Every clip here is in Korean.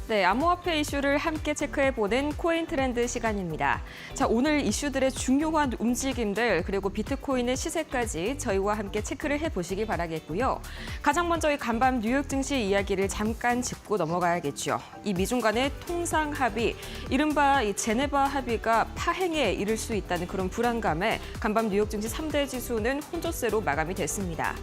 네, 암호화폐 이슈를 함께 체크해보는 코인 트렌드 시간입니다. 자, 오늘 이슈들의 중요한 움직임들 그리고 비트코인의 시세까지 저희와 함께 체크를 해보시기 바라겠고요. 가장 먼저 이 간밤 뉴욕 증시 이야기를 잠깐 짚고 넘어가야겠죠. 이 미중 간의 통상 합의, 이른바 이 제네바 합의가 파행에 이를 수 있다는 그런 불안감에 간밤 뉴욕 증시 3대 지수는 혼조세로 마감이 됐습니다.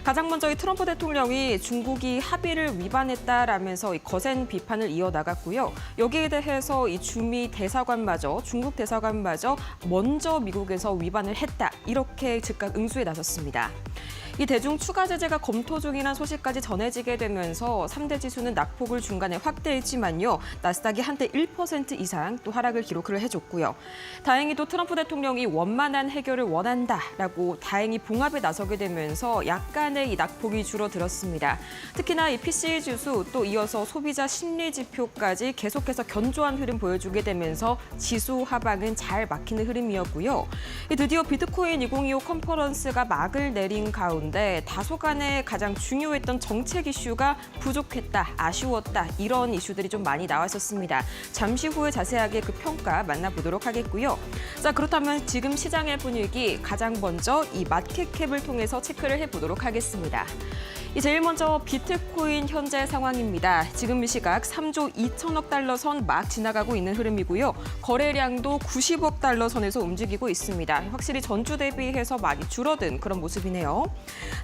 가장 먼저 이 트럼프 대통령이 중국이 합의를 위반했다라면서 이 거센 비판을 이어나갔고요. 여기에 대해서 이 중국 대사관마저 먼저 미국에서 위반을 했다. 이렇게 즉각 응수에 나섰습니다. 이 대중 추가 제재가 검토 중이라는 소식까지 전해지게 되면서 3대 지수는 낙폭을 중간에 확대했지만요. 나스닥이 한때 1% 이상 또 하락을 기록을 해줬고요. 다행히도 트럼프 대통령이 원만한 해결을 원한다라고 다행히 봉합에 나서게 되면서 약간의 이 낙폭이 줄어들었습니다. 특히나 이 PCE 지수 또 이어서 소비자 심리 지표까지 계속해서 견조한 흐름 보여주게 되면서 지수 하방은 잘 막히는 흐름이었고요. 드디어 비트코인 2025 컨퍼런스가 막을 내린 가운데 다소간에 가장 중요했던 정책 이슈가 부족했다, 아쉬웠다 이런 이슈들이 좀 많이 나왔었습니다. 잠시 후에 자세하게 그 평가 만나보도록 하겠고요. 자, 그렇다면 지금 시장의 분위기 가장 먼저 이 마켓캡을 통해서 체크를 해보도록 하겠습니다. 제일 먼저 비트코인 현재 상황입니다. 지금 이 시각 3조 2천억 달러 선 막 지나가고 있는 흐름이고요. 거래량도 90억 달러 선에서 움직이고 있습니다. 확실히 전주 대비해서 많이 줄어든 그런 모습이네요.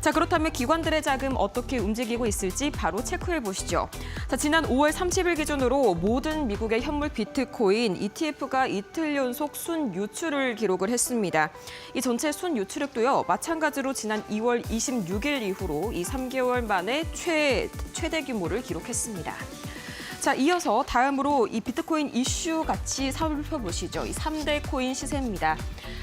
자, 그렇다면 기관들의 자금 어떻게 움직이고 있을지 바로 체크해 보시죠. 자, 지난 5월 30일 기준으로 모든 미국의 현물 비트코인 ETF가 이틀 연속 순 유출을 기록을 했습니다. 이 전체 순 유출액도요. 마찬가지로 지난 2월 26일 이후로 이 3개월 만에 최대 규모를 기록했습니다. 자, 이어서 다음으로 이 비트코인 이슈 같이 살펴보시죠. 이 3대 코인 시세입니다.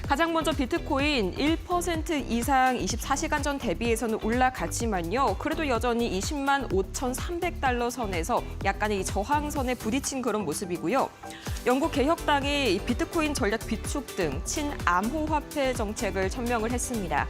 가장 먼저 비트코인 1% 이상 24시간 전 대비해서는 올라갔지만요. 그래도 여전히 20만 5,300달러 선에서 약간의 이 저항선에 부딪힌 그런 모습이고요. 영국 개혁당이 이 비트코인 전략 비축 등 친암호화폐 정책을 천명을 했습니다.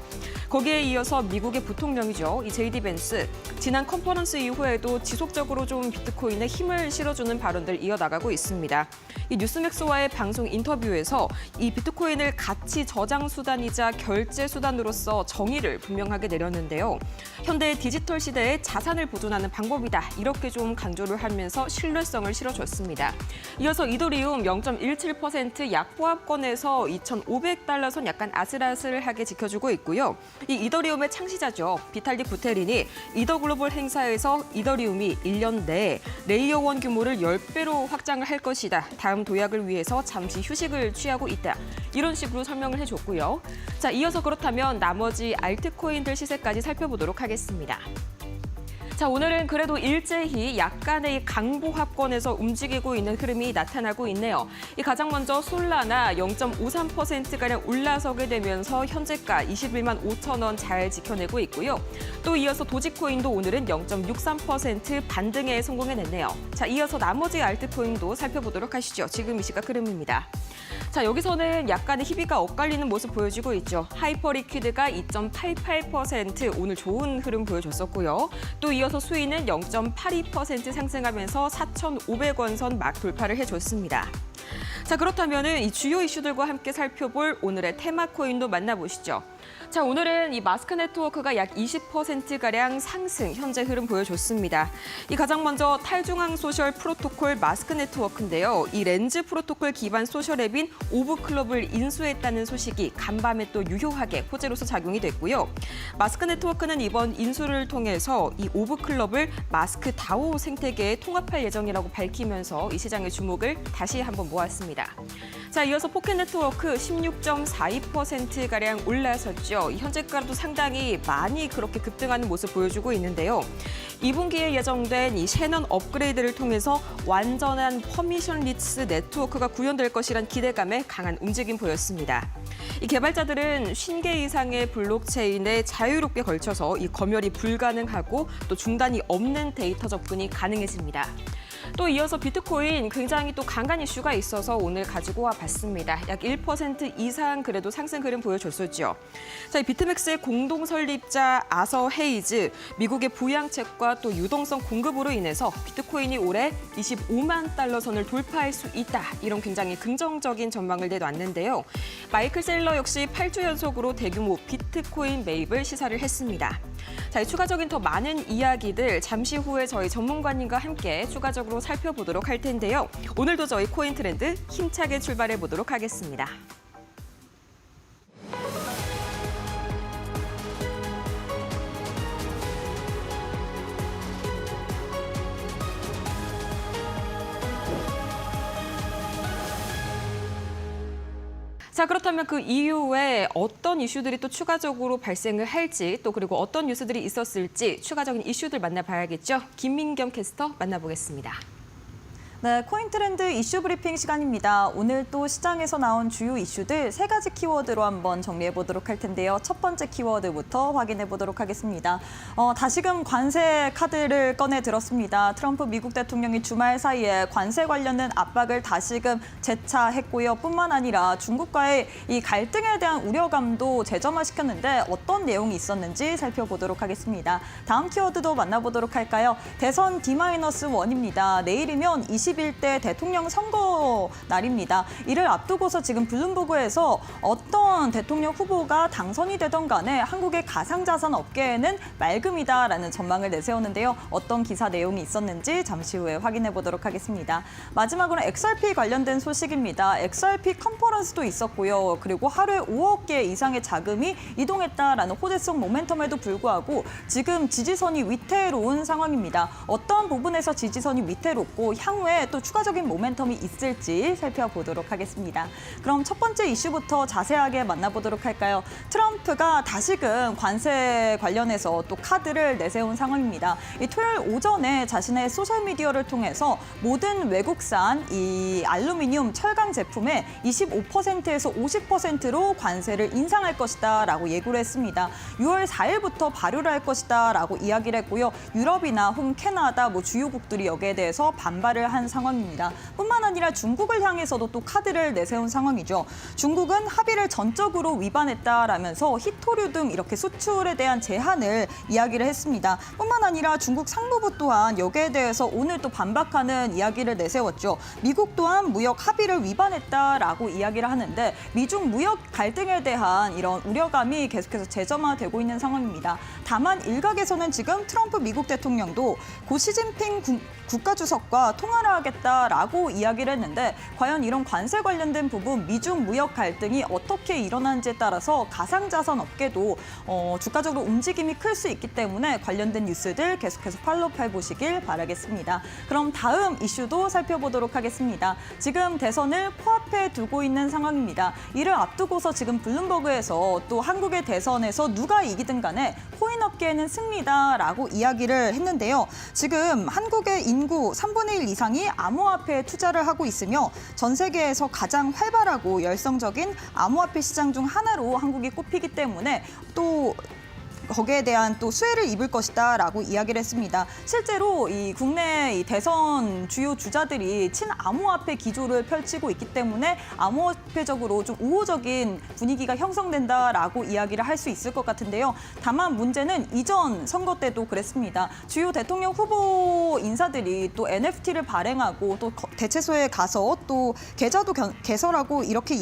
거기에 이어서 미국의 부통령이죠. 이 JD 벤스. 지난 컨퍼런스 이후에도 지속적으로 좀 비트코인에 힘을 실어주는 발언들 이어나가고 있습니다. 이 뉴스맥스와의 방송 인터뷰에서 이 비트코인을 가치 저장 수단이자 결제 수단으로서 정의를 분명하게 내렸는데요. 현대 디지털 시대에 자산을 보존하는 방법이다. 이렇게 좀 강조를 하면서 신뢰성을 실어줬습니다. 이어서 이더리움 0.17% 약보합권에서 2,500달러 선 약간 아슬아슬하게 지켜주고 있고요. 이 이더리움의 창시자죠. 비탈릭 부테린이 이더글로벌 행사에서 이더리움이 1년 내에 레이어 1 규모를 10배로 확장을 할 것이다. 다음 도약을 위해서 잠시 휴식을 취하고 있다. 이런 식으로 설명을 해줬고요. 자, 이어서 그렇다면 나머지 알트코인들 시세까지 살펴보도록 하겠습니다. 자, 오늘은 그래도 일제히 약간의 강보합권에서 움직이고 있는 흐름이 나타나고 있네요. 이 가장 먼저 솔라나 0.53%가량 올라서게 되면서 현재가 21만 5천 원 잘 지켜내고 있고요. 또 이어서 도지코인도 오늘은 0.63% 반등에 성공해냈네요. 자, 이어서 나머지 알트코인도 살펴보도록 하시죠. 지금 이 시각 흐름입니다. 자, 여기서는 약간의 희비가 엇갈리는 모습 보여지고 있죠. 하이퍼리퀴드가 2.88% 오늘 좋은 흐름 보여줬었고요. 또 이어서 수위는 0.82% 상승하면서 4,500원 선 막 돌파를 해줬습니다. 자, 그렇다면 이 주요 이슈들과 함께 살펴볼 오늘의 테마 코인도 만나보시죠. 자, 오늘은 이 마스크 네트워크가 약 20%가량 상승, 현재 흐름 보여줬습니다. 이 가장 먼저 탈중앙 소셜 프로토콜 마스크 네트워크인데요. 이 렌즈 프로토콜 기반 소셜 앱인 오브클럽을 인수했다는 소식이 간밤에 또 유효하게 호재로서 작용이 됐고요. 마스크 네트워크는 이번 인수를 통해서 이 오브클럽을 마스크 다오 생태계에 통합할 예정이라고 밝히면서 이 시장의 주목을 다시 한번 모았습니다. 자, 이어서 포켓 네트워크 16.42%가량 올라섰죠. 현재가도 상당히 많이 그렇게 급등하는 모습 보여주고 있는데요. 2분기에 예정된 이 셰넌 업그레이드를 통해서 완전한 퍼미션리스 네트워크가 구현될 것이란 기대감에 강한 움직임 보였습니다. 이 개발자들은 50개 이상의 블록체인에 자유롭게 걸쳐서 이 검열이 불가능하고 또 중단이 없는 데이터 접근이 가능해집니다. 또 이어서 비트코인 굉장히 또 강한 이슈가 있어서 오늘 가지고 와봤습니다. 약 1% 이상 그래도 상승 흐름 보여줬었죠. 자, 이 비트맥스의 공동 설립자 아서 헤이즈, 미국의 부양책과 또 유동성 공급으로 인해서 비트코인이 올해 25만 달러 선을 돌파할 수 있다. 이런 굉장히 긍정적인 전망을 내놨는데요. 마이클 셀러 역시 8주 연속으로 대규모 비트코인 매입을 시사를 했습니다. 자, 추가적인 더 많은 이야기들 잠시 후에 저희 전문가님과 함께 추가적으로 살펴보도록 할 텐데요. 오늘도 저희 코인 트렌드 힘차게 출발해 보도록 하겠습니다. 자, 그렇다면 그 이후에 어떤 이슈들이 또 추가적으로 발생을 할지, 또 그리고 어떤 뉴스들이 있었을지 추가적인 이슈들 만나봐야겠죠. 김민경 캐스터 만나보겠습니다. 네, 코인 트렌드 이슈 브리핑 시간입니다. 오늘 또 시장에서 나온 주요 이슈들 3가지 키워드로 한번 정리해 보도록 할 텐데요. 첫 번째 키워드부터 확인해 보도록 하겠습니다. 다시금 관세 카드를 꺼내 들었습니다. 트럼프 미국 대통령이 주말 사이에 관세 관련된 압박을 다시금 재차했고요. 뿐만 아니라 중국과의 이 갈등에 대한 우려감도 재점화시켰는데 어떤 내용이 있었는지 살펴보도록 하겠습니다. 다음 키워드도 만나보도록 할까요? 대선 D-1입니다. 내일이면 21대 대통령 선거 날입니다. 이를 앞두고서 지금 블룸버그에서 어떤 대통령 후보가 당선이 되던 간에 한국의 가상자산 업계에는 맑음이다라는 전망을 내세우는데요. 어떤 기사 내용이 있었는지 잠시 후에 확인해 보도록 하겠습니다. 마지막으로 XRP 관련된 소식입니다. XRP 컨퍼런스도 있었고요. 그리고 하루에 5억 개 이상의 자금이 이동했다라는 호재성 모멘텀에도 불구하고 지금 지지선이 위태로운 상황입니다. 어떤 부분에서 지지선이 위태롭고 향후에 또 추가적인 모멘텀이 있을지 살펴보도록 하겠습니다. 그럼 첫 번째 이슈부터 자세하게 만나보도록 할까요? 트럼프가 다시금 관세 관련해서 또 카드를 내세운 상황입니다. 이 토요일 오전에 자신의 소셜미디어를 통해서 모든 외국산 이 알루미늄, 철강 제품에 25%에서 50%로 관세를 인상할 것이다 라고 예고를 했습니다. 6월 4일부터 발효를 할 것이다 라고 이야기를 했고요. 유럽이나 혹은 캐나다 주요국들이 여기에 대해서 반발을 한 상황입니다. 뿐만 아니라 중국을 향해서도 또 카드를 내세운 상황이죠. 중국은 합의를 전적으로 위반했다라면서 히토류 등 이렇게 수출에 대한 제한을 이야기를 했습니다. 뿐만 아니라 중국 상무부 또한 여기에 대해서 오늘 또 반박하는 이야기를 내세웠죠. 미국 또한 무역 합의를 위반했다라고 이야기를 하는데 미중 무역 갈등에 대한 이런 우려감이 계속해서 재점화되고 있는 상황입니다. 다만 일각에서는 지금 트럼프 미국 대통령도 고 시진핑 국가주석과 통화를 하겠다라고 이야기를 했는데 과연 이런 관세 관련된 부분 미중 무역 갈등이 어떻게 일어나는지에 따라서 가상자산 업계도 주가적으로 움직임이 클 수 있기 때문에 관련된 뉴스들 계속해서 팔로우해 보시길 바라겠습니다. 그럼 다음 이슈도 살펴보도록 하겠습니다. 지금 대선을 코앞에 두고 있는 상황입니다. 이를 앞두고서 지금 블룸버그에서 또 한국의 대선에서 누가 이기든 간에 코인 업계에는 승리다라고 이야기를 했는데요. 지금 한국의 인구 3분의 1 이상이 암호화폐에 투자를 하고 있으며 전 세계에서 가장 활발하고 열성적인 암호화폐 시장 중 하나로 한국이 꼽히기 때문에 또 거기에 대한 또 수혜를 입을 것이다라고 이야기를 했습니다. 실제로 이 국내 이 대선 주요 주자들이 친암호화폐 기조를 펼치고 있기 때문에 암호화폐적으로 좀 우호적인 분위기가 형성된다라고 이야기를 할 수 있을 것 같은데요. 다만 문제는 이전 선거 때도 그랬습니다. 주요 대통령 후보 인사들이 또 NFT를 발행하고 또 대체소에 가서 또 계좌도 개설하고 이렇게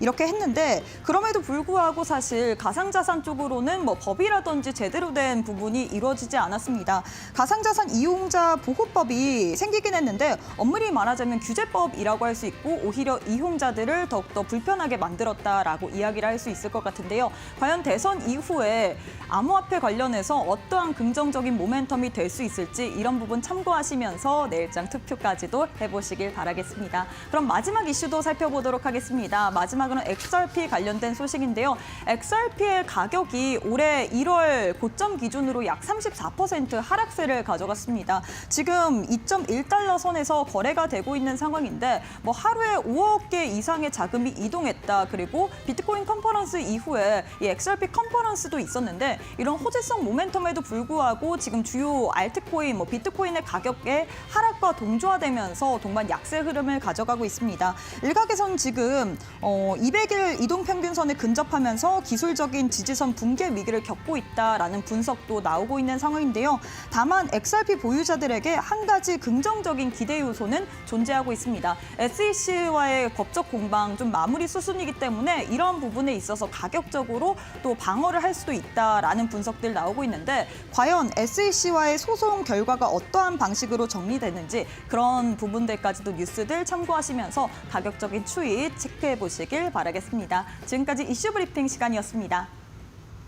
했는데 그럼에도 불구하고 사실 가상자산 쪽으로는 뭐 법이라든지 제대로 된 부분이 이루어지지 않았습니다. 가상자산 이용자 보호법이 생기긴 했는데 엄밀히 말하자면 규제법이라고 할 수 있고 오히려 이용자들을 더욱더 불편하게 만들었다라고 이야기를 할 수 있을 것 같은데요. 과연 대선 이후에 암호화폐 관련해서 어떠한 긍정적인 모멘텀이 될 수 있을지 이런 부분 참고하시면서 내일장 투표까지도 해보시길 바라겠습니다. 그럼 마지막 이슈도 살펴보도록 하겠습니다. 마지막으로는 XRP 관련된 소식인데요. XRP의 가격이 올해 1월 6월 고점 기준으로 약 34% 하락세를 가져갔습니다. 지금 2.1달러 선에서 거래가 되고 있는 상황인데 하루에 5억 개 이상의 자금이 이동했다. 그리고 비트코인 컨퍼런스 이후에 이 XRP 컨퍼런스도 있었는데 이런 호재성 모멘텀에도 불구하고 지금 주요 알트코인, 비트코인의 가격의 하락과 동조화되면서 동반 약세 흐름을 가져가고 있습니다. 일각에서는 지금 200일 이동평균선에 근접하면서 기술적인 지지선 붕괴 위기를 겪고 있다라는 분석도 나오고 있는 상황인데요. 다만 XRP 보유자들에게 한 가지 긍정적인 기대 요소는 존재하고 있습니다. SEC와의 법적 공방 좀 마무리 수순이기 때문에 이런 부분에 있어서 가격적으로 또 방어를 할 수도 있다라는 분석들 나오고 있는데 과연 SEC와의 소송 결과가 어떠한 방식으로 정리되는지 그런 부분들까지도 뉴스들 참고하시면서 가격적인 추이 체크해 보시길 바라겠습니다. 지금까지 이슈 브리핑 시간이었습니다.